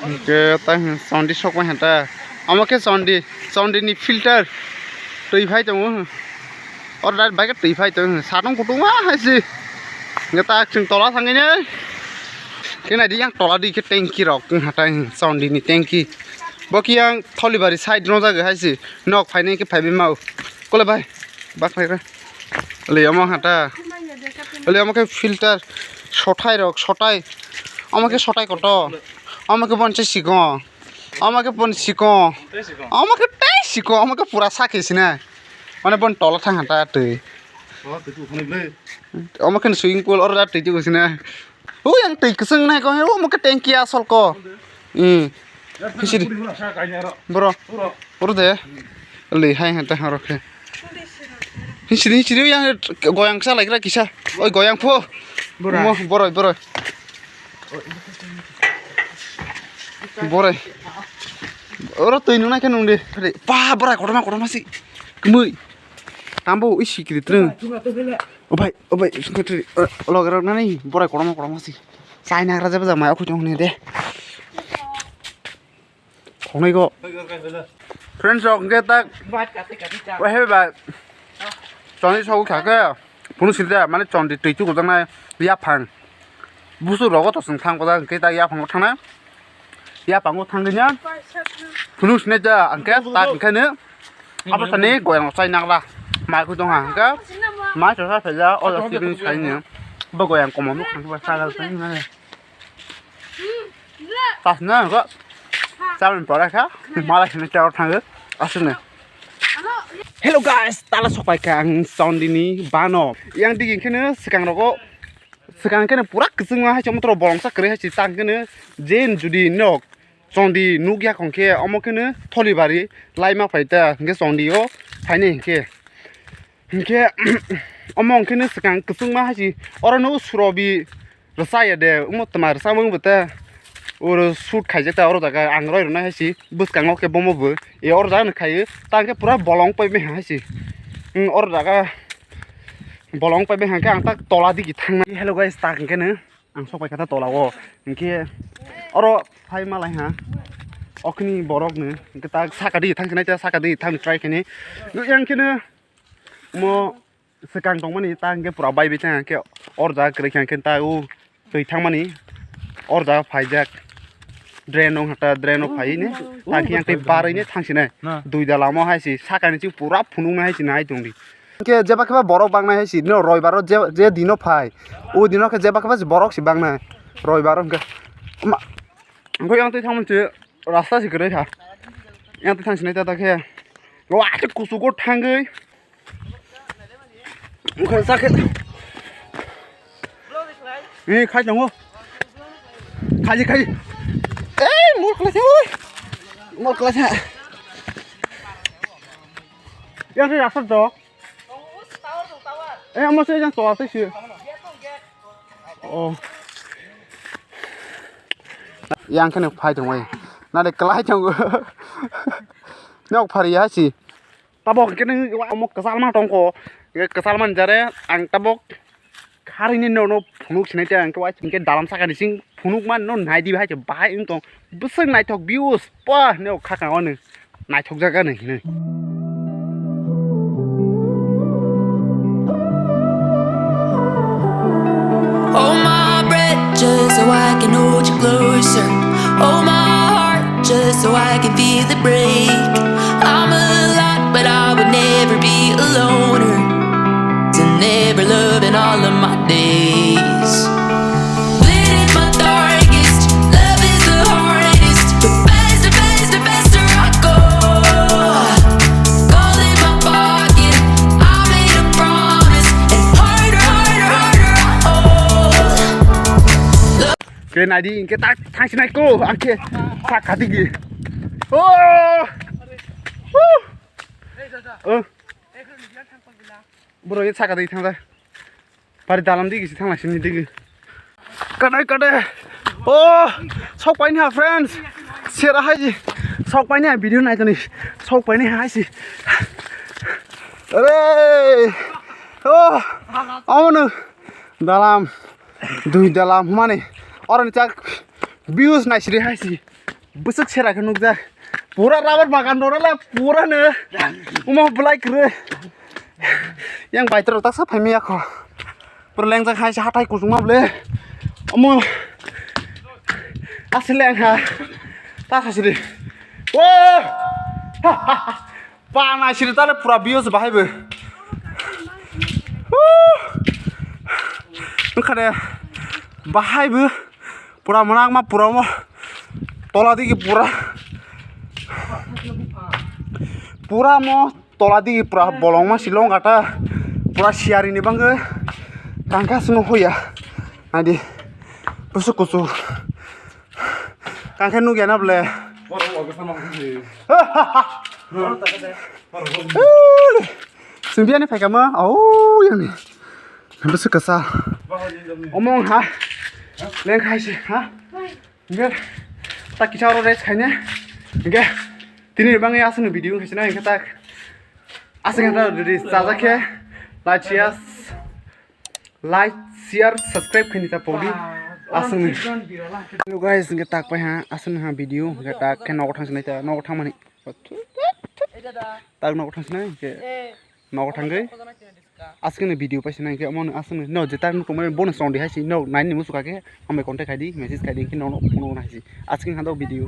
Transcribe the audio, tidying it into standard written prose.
Ke tang shandi sok ma hata. Ama ke shandi ni filter. Tui phai tong. Or dat bai ke tui phai tong. Satong kutung ma hai si. Ngata chung tola thang ni. Ke nai di yang tola di ke tanki rok hata shandi ni tanki. Baki yang tulebari side no jaga hai si. Nok phai ni ke phai bi mau. Kole bai. Bak phai ra. Le ama hata. Le ama ke filter shotai rok shotai. Ama ke shotai koto. আমাকে বনছে শিখো আমাকে বন শিখো আমাকে তাই শিখো আমাকে পুরা সাকিস না মানে বন টলা থাঙ্গাটা তুই আমাকে সুইমিং পুল আর তুই তুই কইছ না ও yang তুই কসং নাই কই ও আমাকে ট্যাঙ্কি আসল ক হিসিরি বড় বড় দে লে হাই হাতে হারকে হিসিরি হিসিরি yang goyang sa laikra kisa oi goyang pho boro boro Borai, orang tuh ini nak kan undi, pah borai korma sih, kemui, tambo isi kiri terus, obai, sekali, lo gerak nani, borai korma sih, saya nak raja pada maya aku cuma ni deh, konai kok, friends orang kita, wah hebat, Johnny show kakak, punya cerita, mana Johnny itu kita nak yapang, busuk rogo tuh sengkang pada kita yapang utang ya panggul tangganya tulus neja angkat tak angkatnya apa tadi goyang saya nak lah mai aku dong angkat mai terus saja orang sini sekalinya bagoyang komando kan pasal saya ni tasnya kok jalan pada kah malah ini jauh tangga asalnya hello guys tala sopai kang sound ini bano yang digingkene sekarang rokok sekarang kene pura kesengah cuma terus bolong sakre hasil tangkene jen judi nok Shundi nugia kongke amokene tulebari laima paita nge Shundi o paine ke amokene sekang kesung ma haji orang no surobi rasaya de umot tamar samung beta or shoot khaje ta or daga angroi na haji bus kango ke bomo bu e or da na khai tangke pura bolong pai me haji or daga bolong pai me ha ka ang tak tola di ki thang hello guys ta ke ne ang sok pai kata tola o ke oro phai malai ha okni borok ne kita sakadi thang kene ta sakadi thang try kene yang kene mo sekang tong mani tang ke pura bai be ta ke or ja kre khang ken ta u tui thang mani or ja phai jak drain ong hata drain o phai ne ta ki yang te barai ne thang sine dui da lamo hai si sakani chi pura phunung na hai si nai tongdi ke jeba ke borok bang na hai si no roi baro je dino phai o dino ke jeba ke borok si bang na roi baro ke Gue yang tuh tamu tuh rasa sih keren ya, yang tuh tangsi nanti tak ya, wah itu kusukut tanggai, bukan sakit, ini kai jango, kai, mau kelasnya, mau kelasnya, yang tuh rasa tuh, mau sih yang soal sih, oh. Yang kena phai tong wei na de klai tong nok phari ha si tabok ke nang amok kasal ma tong ko kasal man jare ang tabok khari ni no phunuk sinai ta ang to wa ke dalam saka ni sing phunuk man no nai di ba che bai ing tong buseng nai thok views pa ne kha ka on nai thok jaga ni just so I can hold you closer. Hold my heart just so I can feel it break. I'm alive, but I would never be a loner. To never love in all of my days. Lit at my darkest, love is the hardest. The faster I go. Gold in my pocket, I made a promise. And harder I hold. Cái này đi cái ta thang trên này cô ăn kia phạt cả gì oh bro ये साका दी thang đây पारी दालम दी किसी thang lại xin đi cái đây oh sọc bay nha friends share ra hay gì sọc bay nha video này cho này sọc bay này hay gì oh ông nữa dalam duit dalam mana orang cak views naisri haisi busuk sera ke nukja pura rubber bagan dorala pura ne umo blai kre yang baitor tak sa phami akho pura lengjak hai sa hatai kusuma ble omo asleng ha ta khasri o pa naisri tale pura views bahaibe nukade bahaibe pura menang mah pura mah tola digi pura mo tola digi pura bolong mah silong kata pura siari ni bangke kangka sunu hoya adi busuk kusuk kangka nu gana ble sumbian ni pekama oh yang ni busuk kesal omong ha leng khai si ha enggak tak kisah orang res kayaknya enggak tini bang ya asal video kasih na enggak tak asal kita dari saja ke like share subscribe kini tak poli asal ni hello guys enggak tak apa ha asal ha video enggak tak ke nok thang sini tak nok thang mana tak nok thang sini ke nok thang ke asking video paisi na ke amon asking no jeta nu komai bonus round hai si no 9 ni musuka ke ame contact id message kai din ki no no phone na si asking hando video